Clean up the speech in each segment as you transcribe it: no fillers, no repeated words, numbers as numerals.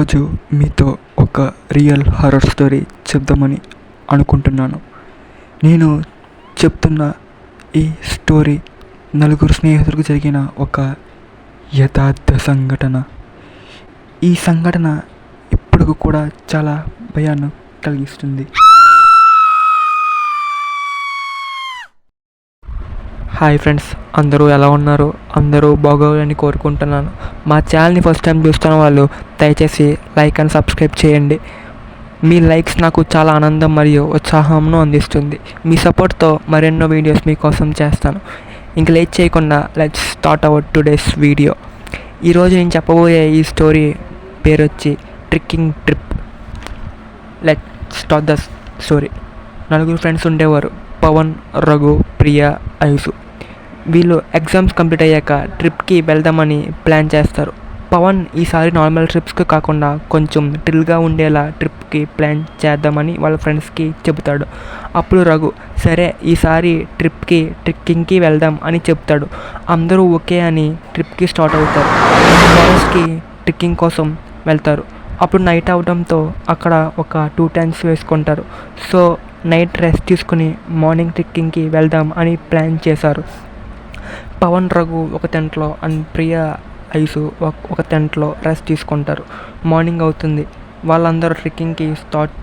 ఈరోజు మీతో ఒక రియల్ హారర్ స్టోరీ చెప్దామని అనుకుంటున్నాను. నేను చెప్తున్న ఈ స్టోరీ నలుగురు స్నేహితులకు జరిగిన ఒక యథార్థ సంఘటన. ఈ సంఘటన ఇప్పటికి కూడా చాలా భయాన్ని కలిగిస్తుంది. హాయ్ ఫ్రెండ్స్, అందరూ ఎలా ఉన్నారు? అందరూ బాగోవాలని కోరుకుంటున్నాను. మా ఛానల్ని ఫస్ట్ టైం చూస్తున్న వాళ్ళు దయచేసి లైక్ అండ్ సబ్స్క్రైబ్ చేయండి. మీ లైక్స్ నాకు చాలా ఆనందం మరియు ఉత్సాహంను అందిస్తుంది. మీ సపోర్ట్తో మరెన్నో వీడియోస్ మీకోసం చేస్తాను. ఇంక లేట్ చేయకుండా let's start our today's video. ఈరోజు నేను చెప్పబోయే ఈ స్టోరీ పేరు వచ్చి trekking trip. Let start the story. నలుగురు ఫ్రెండ్స్ ఉండేవారు: పవన్, రఘు, ప్రియా, ఐసు. వీళ్ళు ఎగ్జామ్స్ కంప్లీట్ అయ్యాక ట్రిప్కి వెళ్దామని ప్లాన్ చేస్తారు. పవన్ ఈసారి నార్మల్ ట్రిప్స్కి కాకుండా కొంచెం థ్రిల్గా ఉండేలా ట్రిప్కి ప్లాన్ చేద్దామని వాళ్ళ ఫ్రెండ్స్కి చెబుతాడు. అప్పుడు రఘు సరే ఈసారి ట్రెక్కింగ్కి వెళ్దాం అని చెప్తాడు. అందరూ ఓకే అని ట్రిప్కి స్టార్ట్ అవుతారు. ఫారెస్ట్కి ట్రెక్కింగ్ కోసం వెళ్తారు. అప్పుడు నైట్ అవడంతో అక్కడ ఒక 2 టెంట్స్ వేసుకుంటారు. సో నైట్ రెస్ట్ తీసుకుని మార్నింగ్ ట్రెక్కింగ్కి వెళ్దాం అని ప్లాన్ చేశారు. పవన్, రఘు ఒక టెంట్లో అండ్ ప్రియా, ఐసు ఒక టెంట్లో రెస్ట్ తీసుకుంటారు. మార్నింగ్ అవుతుంది. వాళ్ళందరూ ట్రెక్కింగ్కి స్టార్ట్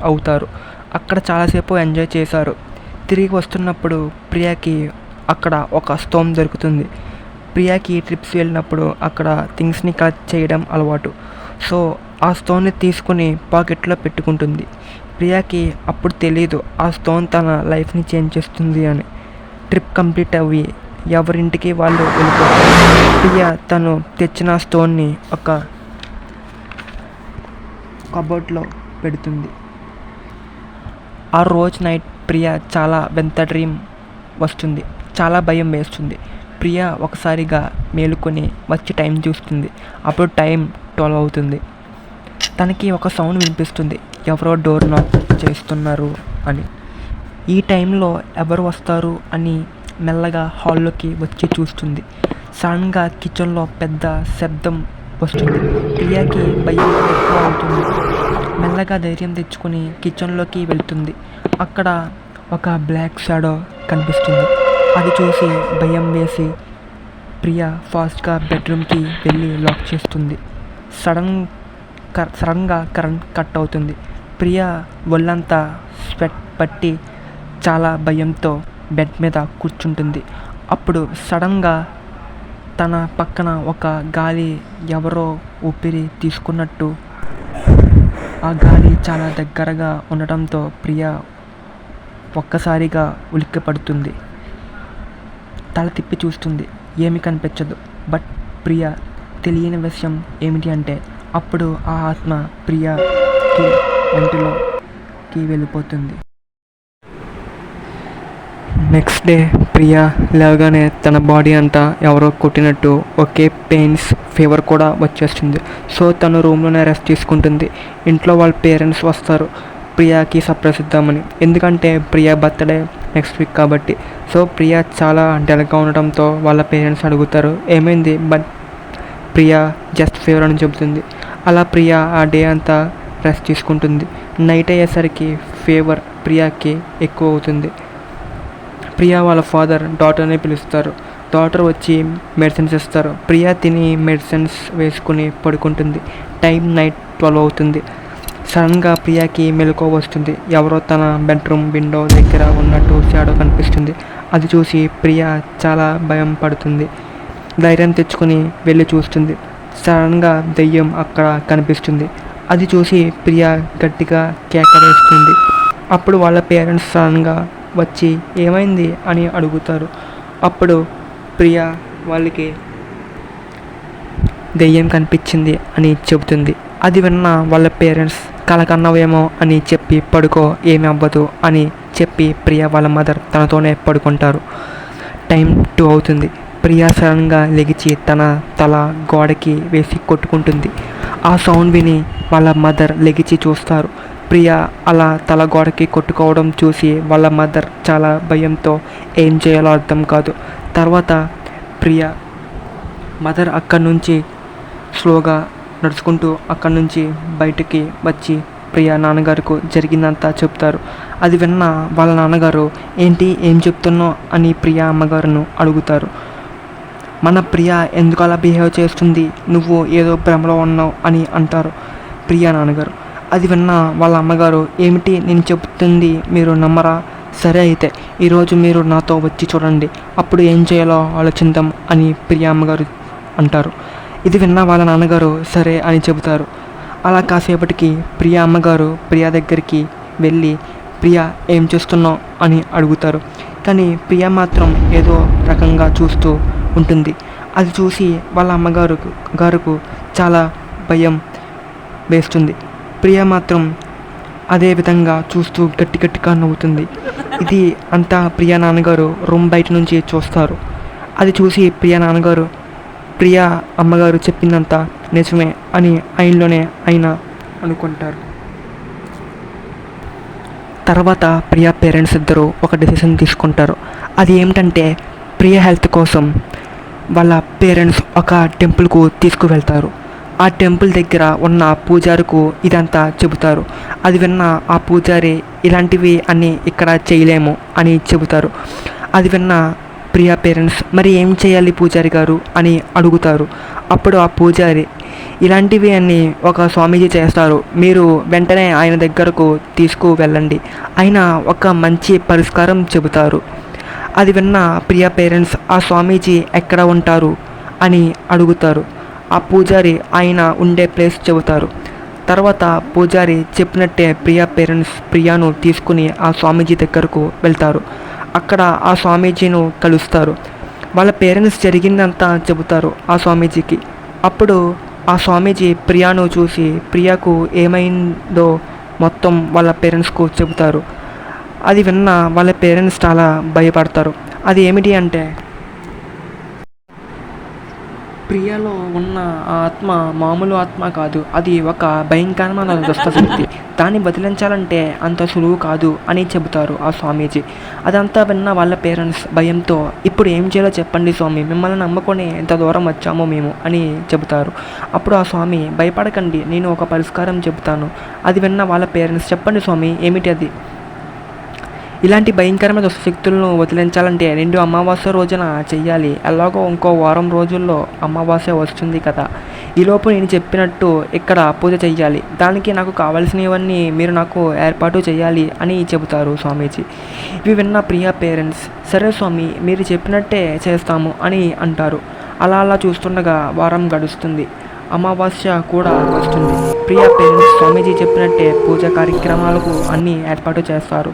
అవుతారు. అక్కడ చాలాసేపు ఎంజాయ్ చేశారు. తిరిగి వస్తున్నప్పుడు ప్రియాకి అక్కడ ఒక స్టోన్ దొరుకుతుంది. ప్రియాకి ట్రిప్స్ వెళ్ళినప్పుడు అక్కడ థింగ్స్ని కలెక్ట్ చేయడం అలవాటు. సో ఆ స్టోన్ని తీసుకుని పాకెట్లో పెట్టుకుంటుంది. ప్రియాకి అప్పుడు తెలియదు ఆ స్టోన్ తన లైఫ్ని చేంజ్ చేస్తుంది అని. ట్రిప్ కంప్లీట్ అవ్వి ఎవరింటికి వాళ్ళు వెళ్ళిపోతారు. ప్రియా తను తెచ్చిన స్టోన్ని ఒక కబోర్డ్లో పెడుతుంది. ఆ రోజు నైట్ ప్రియా చాలా వింత డ్రీమ్ వస్తుంది. చాలా భయం వేస్తుంది. ప్రియా ఒకసారిగా మేలుకొని వచ్చి టైం చూస్తుంది. అప్పుడు టైం 12 అవుతుంది. తనకి ఒక సౌండ్ వినిపిస్తుంది, ఎవరో డోర్ నాక్ చేస్తున్నారు అని. ఈ టైంలో ఎవరు వస్తారు అని మెల్లగా హాల్లోకి వచ్చి చూస్తుంది. సడన్గా కిచెన్లో పెద్ద శబ్దం వస్తుంది. ప్రియాకి భయం ఎక్కువ అవుతుంది. మెల్లగా ధైర్యం తెచ్చుకొని కిచెన్లోకి వెళ్తుంది. అక్కడ ఒక బ్లాక్ షాడో కనిపిస్తుంది. అది చూసి భయం వేసి ప్రియా ఫాస్ట్గా బెడ్రూమ్కి వెళ్ళి లాక్ చేస్తుంది. సడన్గా కరెంట్ కట్ అవుతుంది. ప్రియా ఒళ్ళంతా స్వెట్ పట్టి చాలా భయంతో బెడ్ మీద కూర్చుంటుంది. అప్పుడు సడన్గా తన పక్కన ఒక గాలి ఎవరో ఊపిరి తీసుకున్నట్టు ఆ గాలి చాలా దగ్గరగా ఉండటంతో ప్రియా ఒక్కసారిగా ఉలిక్కిపడుతుంది. తల తిప్పి చూస్తుంది, ఏమీ కనిపించదు. బట్ ప్రియా తెలియని విషయం ఏమిటి అంటే అప్పుడు ఆ ఆత్మ ప్రియాకి ఒంటిలోకి వెళ్ళిపోతుంది. నెక్స్ట్ డే ప్రియా లేవగానే తన బాడీ అంతా ఎవరో కొట్టినట్టు ఒకే పెయిన్స్, ఫీవర్ కూడా వచ్చేస్తుంది. సో తను రూమ్లోనే రెస్ట్ తీసుకుంటుంది. ఇంట్లో వాళ్ళ పేరెంట్స్ వస్తారు ప్రియాకి సర్ప్రైజ్ ఇద్దామని. ఎందుకంటే ప్రియా బర్త్డే నెక్స్ట్ వీక్ కాబట్టి. సో ప్రియా చాలా డల్గా ఉండటంతో వాళ్ళ పేరెంట్స్ అడుగుతారు ఏమైంది. బట్ ప్రియా జస్ట్ ఫీవర్ అని చెబుతుంది. అలా ప్రియా ఆ డే అంతా రెస్ట్ తీసుకుంటుంది. నైట్ అయ్యేసరికి ఫీవర్ ప్రియాకి ఎక్కువ అవుతుంది. ప్రియా వాళ్ళ ఫాదర్ డాటర్ని పిలుస్తారు. డాటర్ వచ్చి మెడిసిన్స్ ఇస్తారు. ప్రియా తిని మెడిసిన్స్ వేసుకుని పడుకుంటుంది. టైం నైట్ 12 అవుతుంది. సడన్గా ప్రియాకి మెలకువ వస్తుంది. ఎవరో తన బెడ్రూమ్ విండో దగ్గర ఉన్నట్టు షాడో కనిపిస్తుంది. అది చూసి ప్రియా చాలా భయం పడుతుంది. ధైర్యం తెచ్చుకొని వెళ్ళి చూస్తుంది. సడన్గా దెయ్యం అక్కడ కనిపిస్తుంది. అది చూసి ప్రియా గట్టిగా కేకలేస్తుంది. అప్పుడు వాళ్ళ పేరెంట్స్ సడన్గా వచ్చి ఏమైంది అని అడుగుతారు. అప్పుడు ప్రియా వాళ్ళకి దెయ్యం కనిపించింది అని చెబుతుంది. అది విన్న వాళ్ళ పేరెంట్స్ కలకన్నవేమో అని చెప్పి పడుకో, ఏమి అవ్వదు అని చెప్పి ప్రియా వాళ్ళ మదర్ తనతోనే పడుకుంటారు. టైం 2 అవుతుంది. ప్రియా సడన్గా లెగిచి తన తల గోడకి వేసి కొట్టుకుంటుంది. ఆ సౌండ్ విని వాళ్ళ మదర్ లెగిచి చూస్తారు. ప్రియా అలా తల గోడకి కొట్టుకోవడం చూసి వాళ్ళ మదర్ చాలా భయంతో ఏం చేయాలో అర్థం కాదు. తర్వాత ప్రియా మదర్ అక్కడి నుంచి స్లోగా నడుచుకుంటూ అక్కడి నుంచి బయటికి వచ్చి ప్రియా నాన్నగారికి జరిగిందంతా చెప్తారు. అది విన్న వాళ్ళ నాన్నగారు ఏంటి ఏం చెప్తున్నావు అని ప్రియా అమ్మగారును అడుగుతారు. మన ప్రియ ఎందుకు అలా బిహేవ్ చేస్తుంది, నువ్వు ఏదో భ్రమలో ఉన్నావు అని అంటారు ప్రియా నాన్నగారు. అది విన్న వాళ్ళ అమ్మగారు ఏమిటి నేను చెబుతుంది మీరు నమ్మరా, సరే అయితే ఈరోజు మీరు నాతో వచ్చి చూడండి, అప్పుడు ఏం చేయాలో ఆలోచిద్దాం అని ప్రియా అమ్మగారు అంటారు. ఇది విన్న వాళ్ళ నాన్నగారు సరే అని చెబుతారు. అలా కాసేపటికి ప్రియా అమ్మగారు ప్రియా దగ్గరికి వెళ్ళి ప్రియా ఏం చేస్తున్నావు అని అడుగుతారు. కానీ ప్రియా మాత్రం ఏదో రకంగా చూస్తూ ఉంటుంది. అది చూసి వాళ్ళ అమ్మగారు చాలా భయం వేస్తుంది. ప్రియా మాత్రం అదే విధంగా చూస్తూ గట్టి గట్టిగా నవ్వుతుంది. ఇది అంతా ప్రియా నాన్నగారు రూమ్ బయట నుంచి చూస్తారు. అది చూసి ప్రియా నాన్నగారు ప్రియా అమ్మగారు చెప్పిందంతా నిజమే అని ఆయనలోనే అనుకుంటారు. తర్వాత ప్రియా పేరెంట్స్ ఇద్దరు ఒక డెసిషన్ తీసుకుంటారు. అది ఏమిటంటే ప్రియా హెల్త్ కోసం వాళ్ళ పేరెంట్స్ ఒక టెంపుల్కు తీసుకువెళ్తారు. ఆ టెంపుల్ దగ్గర ఉన్న పూజారికి ఇదంతా చెబుతారు. అది విన్న ఆ పూజారి ఇలాంటివి అన్నీ ఇక్కడ చేయలేము అని చెబుతారు. అది విన్న ప్రియా పేరెంట్స్ మరి ఏం చేయాలి పూజారి గారు అని అడుగుతారు. అప్పుడు ఆ పూజారి ఇలాంటివి అన్నీ ఒక స్వామీజీ చేస్తారు, మీరు వెంటనే ఆయన దగ్గరకు తీసుకువెళ్ళండి, ఆయన ఒక మంచి పరిష్కారం చెబుతారు. అది విన్న ప్రియా పేరెంట్స్ ఆ స్వామీజీ ఎక్కడ ఉంటారు అని అడుగుతారు. ఆ పూజారి ఆయన ఉండే ప్లేస్ చెబుతారు. తర్వాత పూజారి చెప్పినట్టే ప్రియా పేరెంట్స్ ప్రియాను తీసుకుని ఆ స్వామీజీ దగ్గరకు వెళ్తారు. అక్కడ ఆ స్వామీజీను కలుస్తారు. వాళ్ళ పేరెంట్స్ జరిగిందంతా చెబుతారు ఆ స్వామీజీకి. అప్పుడు ఆ స్వామీజీ ప్రియాను చూసి ప్రియాకు ఏమైందో మొత్తం వాళ్ళ పేరెంట్స్కు చెబుతారు. అది విన్న వాళ్ళ పేరెంట్స్ చాలా భయపడతారు. అది ఏమిటి అంటే ప్రియాలో ఉన్న ఆ ఆత్మ మామూలు ఆత్మ కాదు, అది ఒక భయంకరమైన దుష్టశక్తి, దాన్ని వదిలించాలంటే అంత సులువు కాదు అని చెబుతారు ఆ స్వామీజీ. అదంతా విన్న వాళ్ళ పేరెంట్స్ భయంతో ఇప్పుడు ఏం చేయాలో చెప్పండి స్వామి, మిమ్మల్ని నమ్ముకొని ఎంత దూరం వచ్చామో మేము అని చెబుతారు. అప్పుడు ఆ స్వామి భయపడకండి, నేను ఒక పరిష్కారం చెబుతాను. అది విన్న వాళ్ళ పేరెంట్స్ చెప్పండి స్వామి ఏమిటి అది. ఇలాంటి భయంకరమైన దుష్టశక్తులను వదిలించాలంటే 2 అమావాస్య రోజున చెయ్యాలి, ఎలాగో ఇంకో వారం రోజుల్లో అమావాస్య వస్తుంది కదా, ఈలోపు నేను చెప్పినట్టు ఇక్కడ పూజ చెయ్యాలి, దానికి నాకు కావాల్సినవన్నీ మీరు నాకు ఏర్పాటు చేయాలి అని చెబుతారు స్వామీజీ. ఇవి విన్న ప్రియా పేరెంట్స్ సరే స్వామి మీరు చెప్పినట్టే చేస్తాము అని అంటారు. అలా చూస్తుండగా వారం గడుస్తుంది, అమావాస్య కూడా వస్తుంది. ప్రియా పేరెంట్స్ స్వామీజీ చెప్పినట్టే పూజా కార్యక్రమాలకు అన్నీ ఏర్పాటు చేస్తారు.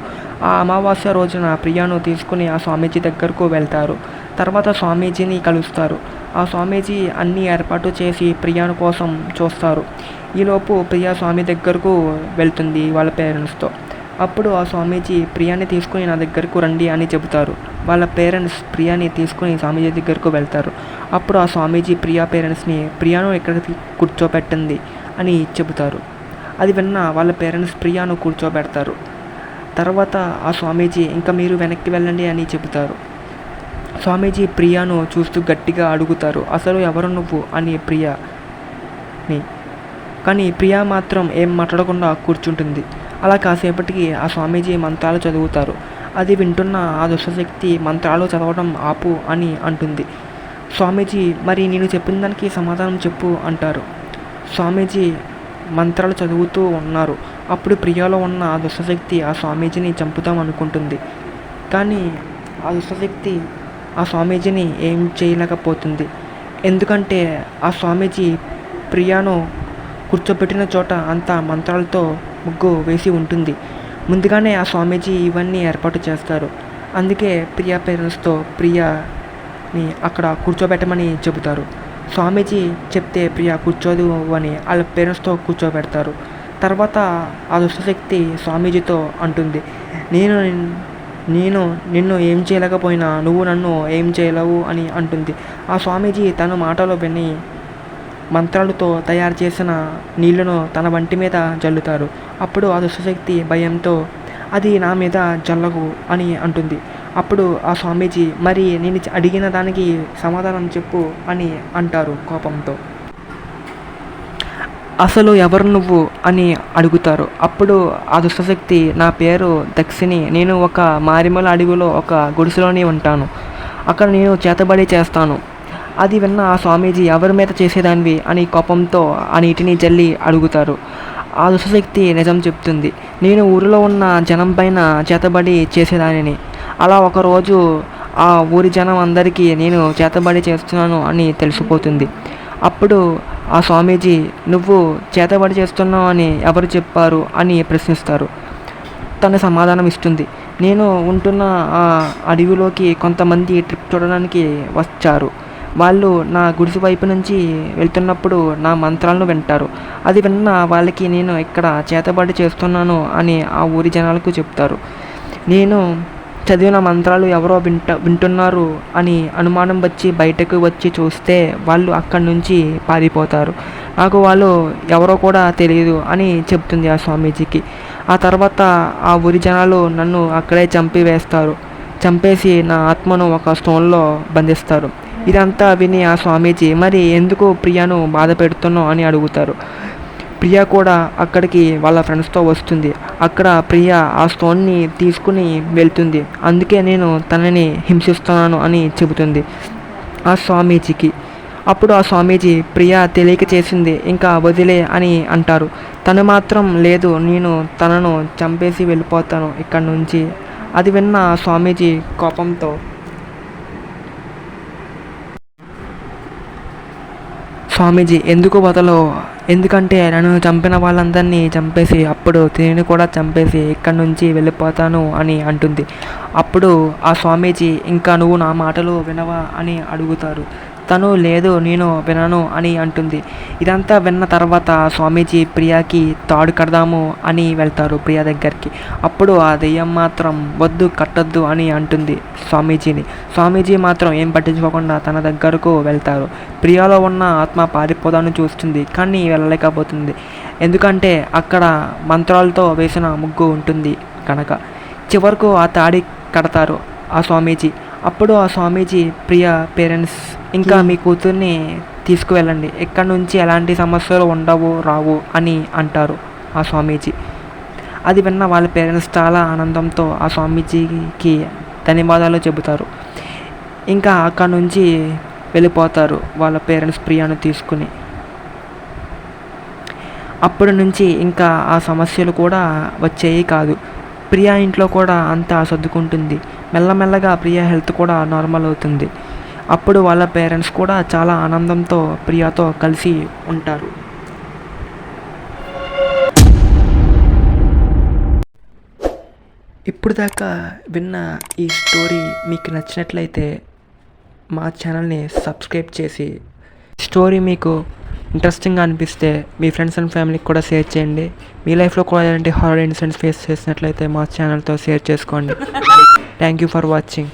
ఆ అమావాస్య రోజున ప్రియాను తీసుకుని ఆ స్వామీజీ దగ్గరకు వెళ్తారు. తర్వాత స్వామీజీని కలుస్తారు. ఆ స్వామీజీ అన్నీ ఏర్పాటు చేసి ప్రియాను కోసం చూస్తారు. ఈలోపు ప్రియా స్వామి దగ్గరకు వెళ్తుంది వాళ్ళ పేరెంట్స్తో. అప్పుడు ఆ స్వామీజీ ప్రియాని తీసుకుని నా దగ్గరకు రండి అని చెబుతారు. వాళ్ళ పేరెంట్స్ ప్రియాని తీసుకుని స్వామీజీ దగ్గరకు వెళ్తారు. అప్పుడు ఆ స్వామీజీ ప్రియా పేరెంట్స్ని ప్రియాను ఎక్కడికి కూర్చోబెట్టండి అని చెబుతారు. అది విన్న వాళ్ళ పేరెంట్స్ ప్రియాను కూర్చోబెడతారు. తర్వాత ఆ స్వామీజీ ఇంకా మీరు వెనక్కి వెళ్ళండి అని చెబుతారు. స్వామీజీ ప్రియాను చూస్తూ గట్టిగా అడుగుతారు, అసలు ఎవరు నువ్వు అని ప్రియాని. కానీ ప్రియా మాత్రం ఏం మాట్లాడకుండా కూర్చుంటుంది. అలా కాసేపటికి ఆ స్వామీజీ మంత్రాలు చదువుతారు. అది వింటున్న ఆ దుష్టశక్తి మంత్రాలు చదవడం ఆపు అని అంటుంది. స్వామీజీ మరి నేను చెప్పిన దానికి సమాధానం చెప్పు అంటారు. స్వామీజీ మంత్రాలు చదువుతూ ఉన్నారు. అప్పుడు ప్రియాలో ఉన్న ఆ దుష్టశక్తి ఆ స్వామీజీని చంపుదాం అనుకుంటుంది. కానీ ఆ దుష్టశక్తి ఆ స్వామీజీని ఏం చేయలేకపోతుంది. ఎందుకంటే ఆ స్వామీజీ ప్రియాను కూర్చోబెట్టిన చోట అంతా మంత్రాలతో ముగ్గు వేసి ఉంటుంది. ముందుగానే ఆ స్వామీజీ ఇవన్నీ ఏర్పాటు చేస్తారు. అందుకే ప్రియా పేరెంట్స్తో ప్రియాని అక్కడ కూర్చోబెట్టమని చెబుతారు. స్వామీజీ చెప్తే ప్రియా కూర్చోదు అని వాళ్ళ పేరెంట్స్తో కూర్చోబెడతారు. తర్వాత ఆ దుష్టశక్తి స్వామీజీతో అంటుంది, నేను నిన్ను ఏం చేయలేకపోయినా నువ్వు నన్ను ఏం చేయలేవు అని అంటుంది. ఆ స్వామీజీ తన మాటలు విని మంత్రాలతో తయారు చేసిన నీళ్లను తన వంటి మీద జల్లుతారు. అప్పుడు ఆ దుష్టశక్తి భయంతో అది నా మీద జల్లగు అని అంటుంది. అప్పుడు ఆ స్వామీజీ మరి నేను అడిగిన దానికి సమాధానం చెప్పు అని అంటారు కోపంతో. అసలు ఎవరు నువ్వు అని అడుగుతారు. అప్పుడు ఆ దుష్టశక్తి, నా పేరు దక్షిణి, నేను ఒక మారిమల అడవిలో ఒక గుడిసెలోని ఉంటాను, అక్కడ నేను చేతబడి చేస్తాను. అది విన్న ఆ స్వామీజీ, ఎవరి మీద చేసేదానివి అని కోపంతో ఆ నీటిని జల్లి అడుగుతారు. ఆ దుష్టశక్తి నిజం చెప్తుంది, నేను ఊరిలో ఉన్న జనం పైన చేతబడి చేసేదానిని. అలా ఒకరోజు ఆ ఊరి జనం అందరికీ నేను చేతబడి చేస్తున్నాను అని తెలిసిపోతుంది. అప్పుడు ఆ స్వామీజీ, నువ్వు చేతబడి చేస్తున్నావు అని ఎవరు చెప్పారు అని ప్రశ్నిస్తారు. తను సమాధానం ఇస్తుంది, నేను ఉంటున్న ఆ అడవిలోకి కొంతమంది ట్రిప్ చూడడానికి వచ్చారు. వాళ్ళు నా గుడిసె వైపు నుంచి వెళ్తున్నప్పుడు నా మంత్రాలను వింటారు. అది విన్న వాళ్ళకి నేను ఇక్కడ చేతబడి చేస్తున్నాను అని ఆ ఊరి జనాలకు చెప్తారు. నేను చదివిన మంత్రాలు ఎవరో వింటున్నారు అని అనుమానం వచ్చి బయటకు వచ్చి చూస్తే వాళ్ళు అక్కడి నుంచి పారిపోతారు. నాకు వాళ్ళు ఎవరో కూడా తెలియదు అని చెప్తుంది ఆ స్వామీజీకి. ఆ తర్వాత ఆ ఊరి జనాలు నన్ను అక్కడే చంపేసి నా ఆత్మను ఒక స్టోన్లో బంధిస్తారు. ఇదంతా విని ఆ స్వామీజీ, మరి ఎందుకు ప్రియాను బాధ పెడుతున్నావు అని అడుగుతారు. ప్రియ కూడా అక్కడికి వాళ్ళ ఫ్రెండ్స్తో వస్తుంది. అక్కడ ప్రియ ఆ స్టోన్ని తీసుకుని వెళ్తుంది. అందుకే నేను తనని హింసిస్తున్నాను అని చెబుతుంది ఆ స్వామీజీకి. అప్పుడు ఆ స్వామీజీ, ప్రియ తెలియక చేసింది, ఇంకా వదిలే అని అంటారు. తను మాత్రం, లేదు, నేను తనను చంపేసి వెళ్ళిపోతాను ఇక్కడి నుంచి. అది విన్న ఆ స్వామీజీ కోపంతో, స్వామీజీ ఎందుకు వదలవు, ఎందుకంటే నన్ను చంపిన వాళ్ళందరినీ చంపేసి అప్పుడు తిని కూడా చంపేసి ఇక్కడి నుంచి వెళ్ళిపోతాను అని అంటుంది. అప్పుడు ఆ స్వామీజీ, ఇంకా నువ్వు నా మాటలు వినవా అని అడుగుతారు. తను, లేదు, నేను వినను అని అంటుంది. ఇదంతా విన్న తర్వాత స్వామీజీ ప్రియాకి తాడు కడదాము అని వెళ్తారు ప్రియా దగ్గరికి. అప్పుడు ఆ దెయ్యం మాత్రం, వద్దు, కట్టొద్దు అని అంటుంది స్వామీజీని. స్వామీజీ మాత్రం ఏం పట్టించుకోకుండా తన దగ్గరకు వెళ్తారు. ప్రియాలో ఉన్న ఆత్మ పారిపోదాన్ని చూస్తుంది, కానీ వెళ్ళలేకపోతుంది. ఎందుకంటే అక్కడ మంత్రాలతో వేసిన ముగ్గు ఉంటుంది కనుక. చివరకు ఆ తాడి కడతారు ఆ స్వామీజీ. అప్పుడు ఆ స్వామీజీ, ప్రియ పేరెంట్స్, ఇంకా మీ కూతుర్ని తీసుకువెళ్ళండి, ఇక్కడ నుంచి ఎలాంటి సమస్యలు రావు అని అంటారు ఆ స్వామీజీ. అది విన్న వాళ్ళ పేరెంట్స్ చాలా ఆనందంతో ఆ స్వామీజీకి ధన్యవాదాలు చెబుతారు. ఇంకా అక్కడ నుంచి వెళ్ళిపోతారు వాళ్ళ పేరెంట్స్ ప్రియాను తీసుకుని. అప్పటి నుంచి ఇంకా ఆ సమస్యలు కూడా వచ్చేవి కాదు. ప్రియా ఇంట్లో కూడా అంతా సర్దుకుంటుంది. మెల్లమెల్లగా ప్రియా హెల్త్ కూడా నార్మల్ అవుతుంది. అప్పుడు వాళ్ళ పేరెంట్స్ కూడా చాలా ఆనందంతో ప్రియాతో కలిసి ఉంటారు. ఇప్పుడు దాకా విన్న ఈ స్టోరీ మీకు నచ్చినట్లయితే మా ఛానల్ని సబ్స్క్రైబ్ చేసి, స్టోరీ మీకు ఇంట్రెస్టింగ్గా అనిపిస్తే మీ ఫ్రెండ్స్ అండ్ ఫ్యామిలీకి కూడా షేర్ చేయండి. మీ లైఫ్లో కూడా ఎలాంటి హారర్ ఇన్సిడెంట్స్ ఫేస్ చేసినట్లయితే మా ఛానల్తో షేర్ చేసుకోండి. Thank you for watching.